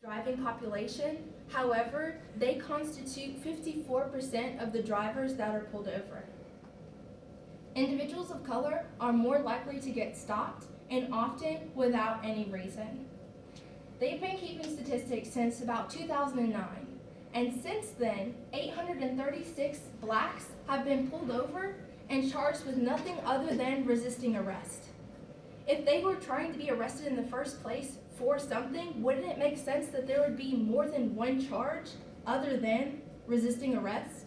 driving population. However, they constitute 54% of the drivers that are pulled over. Individuals of color are more likely to get stopped, and often without any reason. They've been keeping statistics since about 2009, and since then, 836 blacks have been pulled over and charged with nothing other than resisting arrest. If they were trying to be arrested in the first place for something, wouldn't it make sense that there would be more than one charge other than resisting arrest?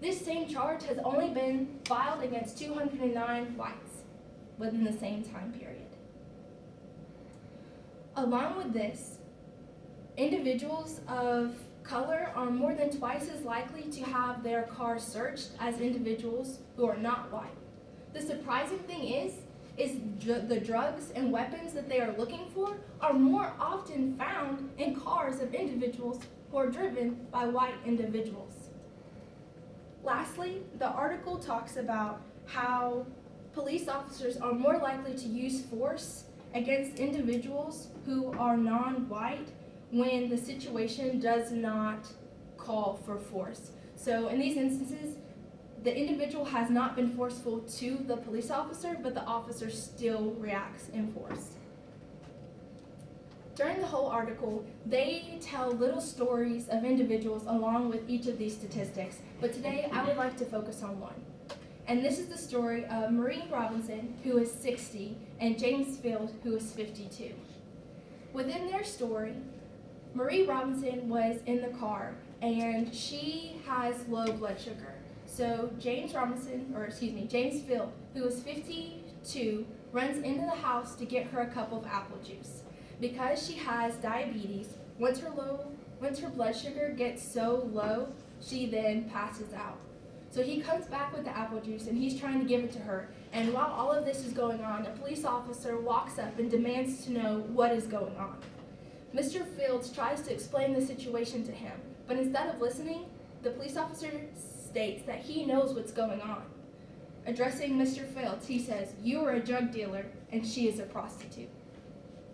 This same charge has only been filed against 209 whites within the same time period. Along with this, individuals of color are more than twice as likely to have their cars searched as individuals who are not white. The surprising thing is the drugs and weapons that they are looking for are more often found in cars of individuals who are driven by white individuals. Lastly, the article talks about how police officers are more likely to use force against individuals who are non-white when the situation does not call for force. So in these instances, the individual has not been forceful to the police officer, but the officer still reacts in force. During the whole article, they tell little stories of individuals along with each of these statistics, but today I would like to focus on one. And this is the story of Marie Robinson, who is 60, and James Field, who is 52. Within their story, Marie Robinson was in the car, and she has low blood sugar. So James Field, who is 52, runs into the house to get her a cup of apple juice. Because she has diabetes, once her blood sugar gets so low, she then passes out. So he comes back with the apple juice and he's trying to give it to her. And while all of this is going on, a police officer walks up and demands to know what is going on. Mr. Fields tries to explain the situation to him, but instead of listening, the police officer states that he knows what's going on. Addressing Mr. Fields, he says, "You are a drug dealer and she is a prostitute."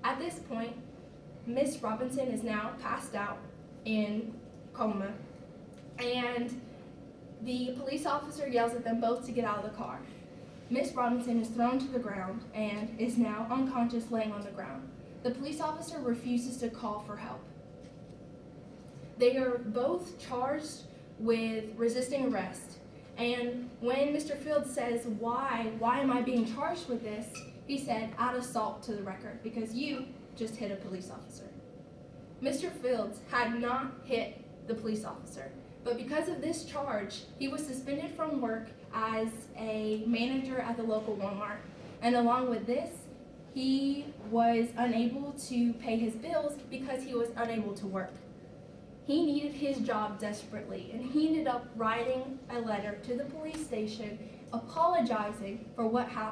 At this point, Miss Robinson is now passed out in coma, and the police officer yells at them both to get out of the car. Miss Robinson is thrown to the ground and is now unconscious, laying on the ground. The police officer refuses to call for help. They are both charged with resisting arrest, and when Mr. Fields says, why am I being charged with this? He said, "Add assault to the record because you just hit a police officer." Mr. Fields had not hit the police officer, but because of this charge, he was suspended from work as a manager at the local Walmart. And along with this, he was unable to pay his bills because he was unable to work. He needed his job desperately, and he ended up writing a letter to the police station apologizing for what happened.